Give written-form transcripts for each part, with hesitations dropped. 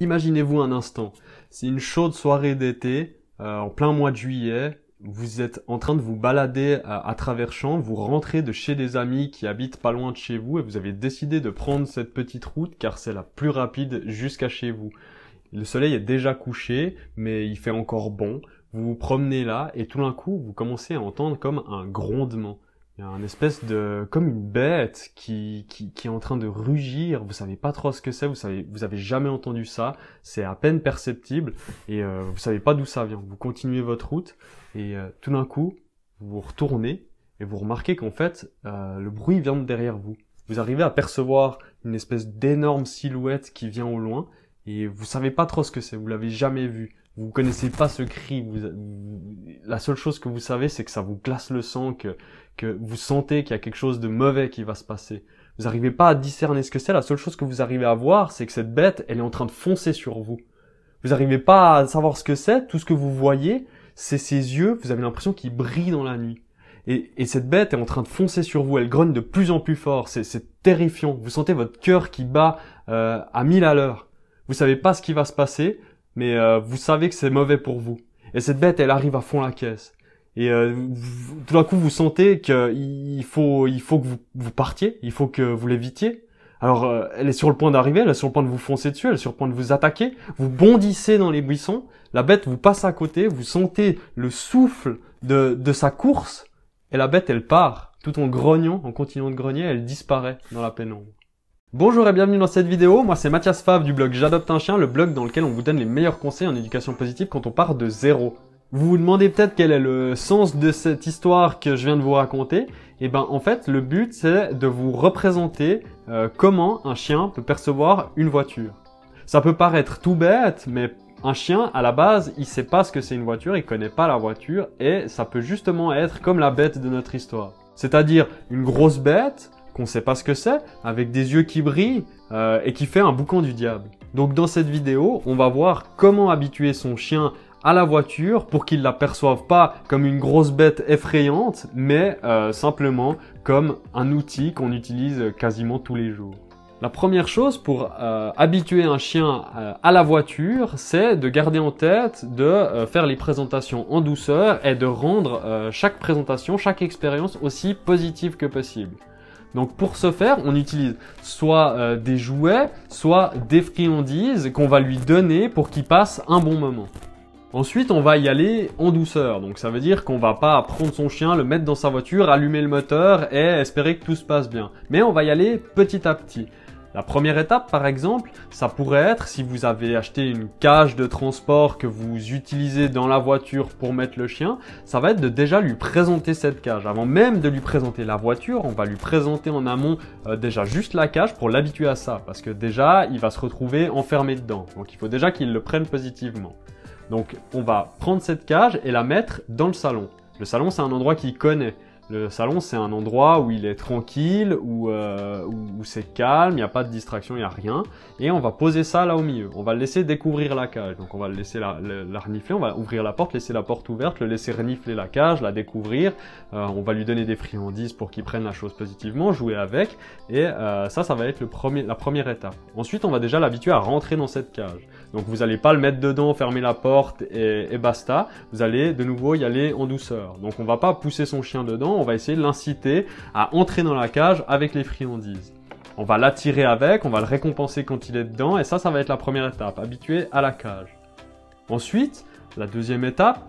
Imaginez-vous un instant, c'est une chaude soirée d'été, en plein mois de juillet, vous êtes en train de vous balader à travers champs, vous rentrez de chez des amis qui habitent pas loin de chez vous et vous avez décidé de prendre cette petite route car c'est la plus rapide jusqu'à chez vous. Le soleil est déjà couché, mais il fait encore bon. Vous vous promenez là et tout d'un coup, vous commencez à entendre comme un grondement. Il y a une espèce de, comme une bête qui est en train de rugir. Vous savez pas trop ce que c'est. Vous avez jamais entendu ça. C'est à peine perceptible et vous savez pas d'où ça vient. Vous continuez votre route et tout d'un coup, vous vous retournez et vous remarquez qu'en fait, le bruit vient de derrière vous. Vous arrivez à percevoir une espèce d'énorme silhouette qui vient au loin et vous savez pas trop ce que c'est. Vous l'avez jamais vu. Vous connaissez pas ce cri. La seule chose que vous savez, c'est que ça vous glace le sang, que vous sentez qu'il y a quelque chose de mauvais qui va se passer. Vous n'arrivez pas à discerner ce que c'est. La seule chose que vous arrivez à voir, c'est que cette bête, elle est en train de foncer sur vous. Vous n'arrivez pas à savoir ce que c'est. Tout ce que vous voyez, c'est ses yeux. Vous avez l'impression qu'ils brillent dans la nuit. Et cette bête est en train de foncer sur vous. Elle grogne de plus en plus fort. C'est terrifiant. Vous sentez votre cœur qui bat à 1000 à l'heure. Vous savez pas ce qui va se passer, mais vous savez que c'est mauvais pour vous. Et cette bête, elle arrive à fond la caisse. Et tout d'un coup, vous sentez qu'il faut que vous partiez, il faut que vous l'évitiez. Alors, elle est sur le point d'arriver, elle est sur le point de vous foncer dessus, elle est sur le point de vous attaquer. Vous bondissez dans les buissons, la bête vous passe à côté, vous sentez le souffle de sa course, et la bête, elle part. Tout en grognant, en continuant de grogner, elle disparaît dans la pénombre. Bonjour et bienvenue dans cette vidéo, moi c'est Mathias Favre du blog J'adopte un chien, le blog dans lequel on vous donne les meilleurs conseils en éducation positive quand on part de zéro. Vous vous demandez peut-être quel est le sens de cette histoire que je viens de vous raconter. Et ben en fait le but c'est de vous représenter comment un chien peut percevoir une voiture. Ça peut paraître tout bête, mais un chien à la base il sait pas ce que c'est une voiture, il connaît pas la voiture et ça peut justement être comme la bête de notre histoire. C'est-à-dire une grosse bête qu'on sait pas ce que c'est, avec des yeux qui brillent et qui fait un boucan du diable. Donc dans cette vidéo, on va voir comment habituer son chien à la voiture pour qu'il la perçoive pas comme une grosse bête effrayante, mais simplement comme un outil qu'on utilise quasiment tous les jours. La première chose pour habituer un chien à la voiture, c'est de garder en tête de faire les présentations en douceur et de rendre chaque présentation, chaque expérience aussi positive que possible. Donc pour ce faire, on utilise soit des jouets, soit des friandises qu'on va lui donner pour qu'il passe un bon moment. Ensuite, on va y aller en douceur. Donc ça veut dire qu'on va pas prendre son chien, le mettre dans sa voiture, allumer le moteur et espérer que tout se passe bien. Mais on va y aller petit à petit. La première étape, par exemple, ça pourrait être, si vous avez acheté une cage de transport que vous utilisez dans la voiture pour mettre le chien, ça va être de déjà lui présenter cette cage. Avant même de lui présenter la voiture, on va lui présenter en amont déjà juste la cage pour l'habituer à ça. Parce que déjà, il va se retrouver enfermé dedans. Donc il faut déjà qu'il le prenne positivement. Donc on va prendre cette cage et la mettre dans le salon. Le salon, c'est un endroit qu'il connaît. Le salon, c'est un endroit où il est tranquille, où c'est calme, il n'y a pas de distraction, il n'y a rien. Et on va poser ça là au milieu. On va le laisser découvrir la cage. Donc on va le laisser la renifler, on va ouvrir la porte, laisser la porte ouverte, le laisser renifler la cage, la découvrir. On va lui donner des friandises pour qu'il prenne la chose positivement, jouer avec. Et ça va être la première étape. Ensuite, on va déjà l'habituer à rentrer dans cette cage. Donc vous n'allez pas le mettre dedans, fermer la porte et basta. Vous allez de nouveau y aller en douceur. Donc on va pas pousser son chien dedans, on va essayer de l'inciter à entrer dans la cage avec les friandises. On va l'attirer avec, on va le récompenser quand il est dedans et ça va être la première étape, habituer à la cage. Ensuite, la deuxième étape,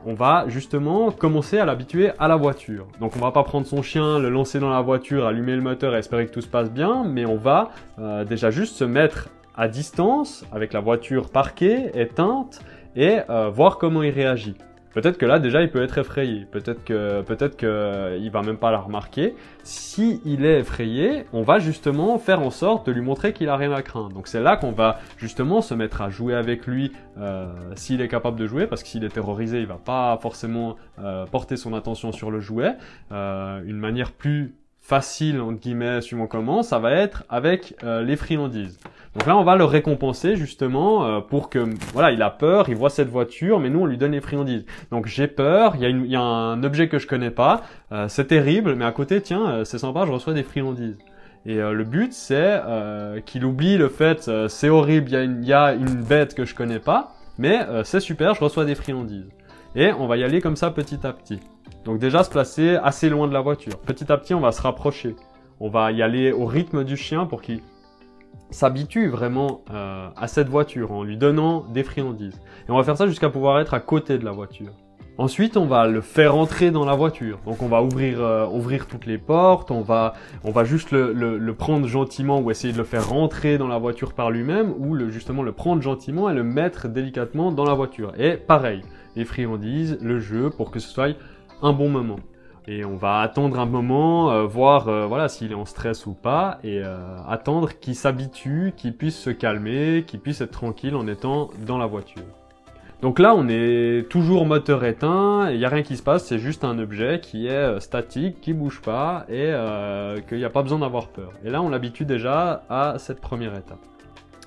on va justement commencer à l'habituer à la voiture. Donc on va pas prendre son chien, le lancer dans la voiture, allumer le moteur et espérer que tout se passe bien, mais on va déjà juste se mettre à distance avec la voiture parquée, éteinte et voir comment il réagit. Peut-être que là déjà il peut être effrayé, peut-être que il va même pas la remarquer. Si il est effrayé, on va justement faire en sorte de lui montrer qu'il a rien à craindre. Donc c'est là qu'on va justement se mettre à jouer avec lui s'il est capable de jouer, parce que s'il est terrorisé, il va pas forcément porter son attention sur le jouet. Une manière plus facile entre guillemets suivant comment, ça va être avec les friandises. Donc là, on va le récompenser justement pour que, voilà, il a peur, il voit cette voiture, mais nous, on lui donne les friandises. Donc j'ai peur, il y a un objet que je connais pas, c'est terrible, mais à côté, tiens, c'est sympa, je reçois des friandises. Et le but, c'est qu'il oublie le fait, c'est horrible, il y a une bête que je connais pas, mais c'est super, je reçois des friandises. Et on va y aller comme ça petit à petit. Donc déjà se placer assez loin de la voiture. Petit à petit, on va se rapprocher. On va y aller au rythme du chien pour qu'il s'habitue vraiment à cette voiture en lui donnant des friandises. Et on va faire ça jusqu'à pouvoir être à côté de la voiture. Ensuite, on va le faire entrer dans la voiture. Donc on va ouvrir toutes les portes, on va juste le prendre gentiment ou essayer de le faire rentrer dans la voiture par lui-même ou justement le prendre gentiment et le mettre délicatement dans la voiture. Et pareil, les friandises, le jeu pour que ce soit un bon moment. Et on va attendre un moment, voir voilà, s'il est en stress ou pas, et attendre qu'il s'habitue, qu'il puisse se calmer, qu'il puisse être tranquille en étant dans la voiture. Donc là, on est toujours moteur éteint, il n'y a rien qui se passe, c'est juste un objet qui est statique, qui bouge pas, et qu'il n'y a pas besoin d'avoir peur. Et là, on l'habitue déjà à cette première étape.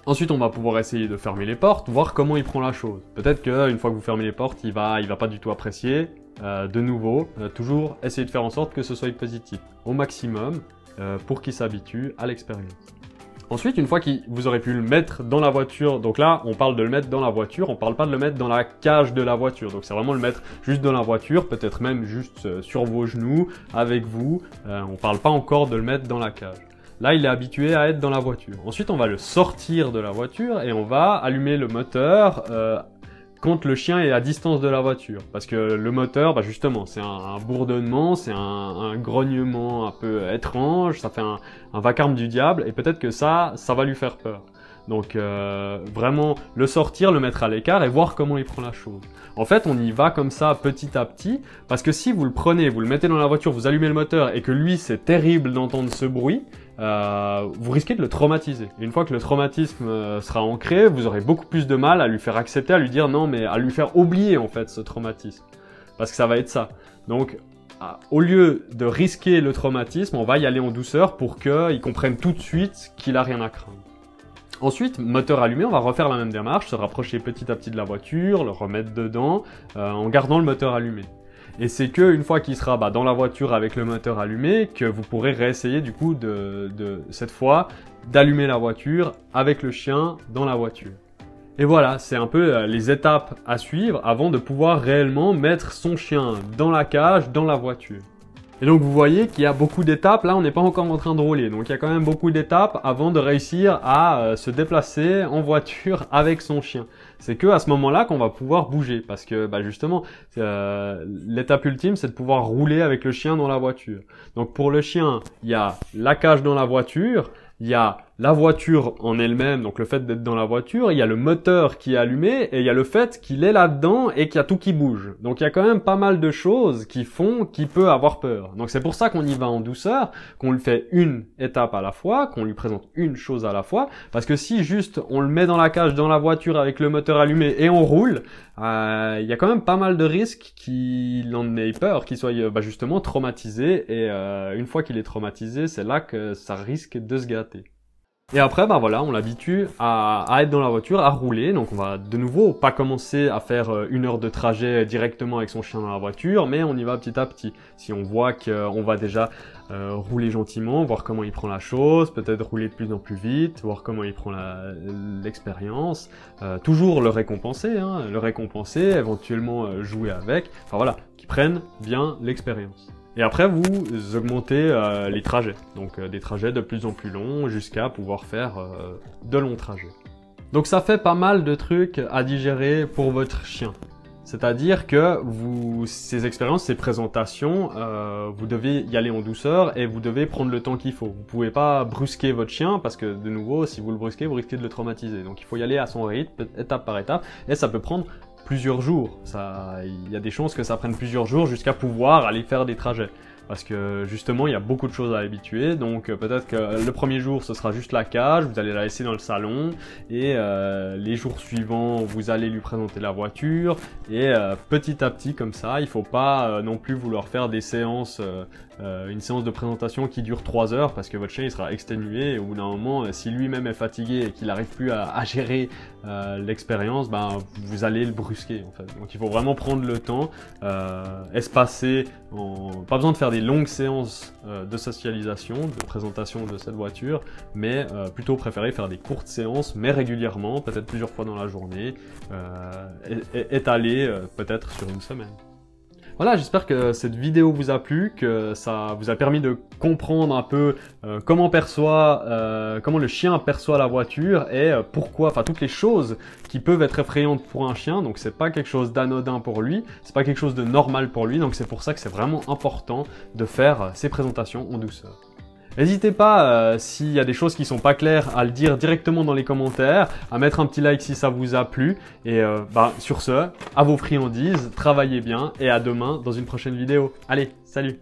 Ensuite, on va pouvoir essayer de fermer les portes, voir comment il prend la chose. Peut-être qu'une fois que vous fermez les portes, il va pas du tout apprécier. De nouveau, toujours essayer de faire en sorte que ce soit positif au maximum pour qu'il s'habitue à l'expérience. Ensuite, une fois que vous aurez pu le mettre dans la voiture, donc là, on parle de le mettre dans la voiture, on parle pas de le mettre dans la cage de la voiture. Donc c'est vraiment le mettre juste dans la voiture, peut-être même juste sur vos genoux, avec vous. On parle pas encore de le mettre dans la cage. Là, il est habitué à être dans la voiture. Ensuite, on va le sortir de la voiture et on va allumer le moteur quand le chien est à distance de la voiture. Parce que le moteur, bah justement, c'est un bourdonnement, c'est un grognement un peu étrange, ça fait un vacarme du diable, et peut-être que ça va lui faire peur. Donc vraiment le sortir, le mettre à l'écart et voir comment il prend la chose. En fait, on y va comme ça petit à petit, parce que si vous le prenez, vous le mettez dans la voiture, vous allumez le moteur et que lui c'est terrible d'entendre ce bruit, vous risquez de le traumatiser. Et une fois que le traumatisme sera ancré, vous aurez beaucoup plus de mal à lui faire accepter, à lui dire non, mais à lui faire oublier en fait ce traumatisme. Parce que ça va être ça. Donc au lieu de risquer le traumatisme, on va y aller en douceur pour qu'il comprenne tout de suite qu'il a rien à craindre. Ensuite, moteur allumé, on va refaire la même démarche, se rapprocher petit à petit de la voiture, le remettre dedans, en gardant le moteur allumé. Et c'est que une fois qu'il sera dans la voiture avec le moteur allumé, que vous pourrez réessayer du coup cette fois d'allumer la voiture avec le chien dans la voiture. Et voilà, c'est un peu les étapes à suivre avant de pouvoir réellement mettre son chien dans la cage, dans la voiture. Et donc vous voyez qu'il y a beaucoup d'étapes, là on n'est pas encore en train de rouler, donc il y a quand même beaucoup d'étapes avant de réussir à se déplacer en voiture avec son chien. C'est que à ce moment-là qu'on va pouvoir bouger, parce que justement l'étape ultime c'est de pouvoir rouler avec le chien dans la voiture. Donc pour le chien, il y a la cage dans la voiture, il y a la voiture en elle-même, donc le fait d'être dans la voiture, il y a le moteur qui est allumé et il y a le fait qu'il est là-dedans et qu'il y a tout qui bouge. Donc il y a quand même pas mal de choses qui font qu'il peut avoir peur. Donc c'est pour ça qu'on y va en douceur, qu'on le fait une étape à la fois, qu'on lui présente une chose à la fois, parce que si juste on le met dans la cage, dans la voiture avec le moteur allumé et on roule, il y a quand même pas mal de risques qu'il en ait peur, qu'il soit justement traumatisé et une fois qu'il est traumatisé, c'est là que ça risque de se gâter. Et après, voilà, on l'habitue à être dans la voiture, à rouler. Donc on va de nouveau pas commencer à faire 1 heure de trajet directement avec son chien dans la voiture, mais on y va petit à petit. Si on voit qu'on va déjà rouler gentiment, voir comment il prend la chose, peut-être rouler de plus en plus vite, voir comment il prend l'expérience, toujours le récompenser, éventuellement jouer avec, enfin voilà, qu'il prenne bien l'expérience. Et après, vous augmentez les trajets, donc des trajets de plus en plus longs jusqu'à pouvoir faire de longs trajets. Donc ça fait pas mal de trucs à digérer pour votre chien. C'est-à-dire que ces expériences, ces présentations, vous devez y aller en douceur et vous devez prendre le temps qu'il faut. Vous pouvez pas brusquer votre chien parce que de nouveau, si vous le brusquez, vous risquez de le traumatiser. Donc il faut y aller à son rythme, étape par étape, et ça peut prendre plusieurs jours. Il y a des chances que ça prenne plusieurs jours jusqu'à pouvoir aller faire des trajets. Parce que justement, il y a beaucoup de choses à habituer. Donc peut-être que le premier jour, ce sera juste la cage, vous allez la laisser dans le salon. Et les jours suivants, vous allez lui présenter la voiture. Et petit à petit, comme ça, il faut pas non plus vouloir faire des séances une séance de présentation qui dure 3 heures parce que votre chien il sera exténué et au bout d'un moment, si lui-même est fatigué et qu'il n'arrive plus à gérer l'expérience, ben, vous allez le brusquer en fait. Donc il faut vraiment prendre le temps, espacer, pas besoin de faire des longues séances de socialisation, de présentation de cette voiture, mais plutôt préférer faire des courtes séances, mais régulièrement, peut-être plusieurs fois dans la journée, étalées peut-être sur une semaine. Voilà, j'espère que cette vidéo vous a plu, que ça vous a permis de comprendre un peu comment le chien perçoit la voiture et pourquoi, enfin toutes les choses qui peuvent être effrayantes pour un chien. Donc c'est pas quelque chose d'anodin pour lui, c'est pas quelque chose de normal pour lui. Donc c'est pour ça que c'est vraiment important de faire ces présentations en douceur. N'hésitez pas, s'il y a des choses qui sont pas claires, à le dire directement dans les commentaires, à mettre un petit like si ça vous a plu. Et sur ce, à vos friandises, travaillez bien et à demain dans une prochaine vidéo. Allez, salut!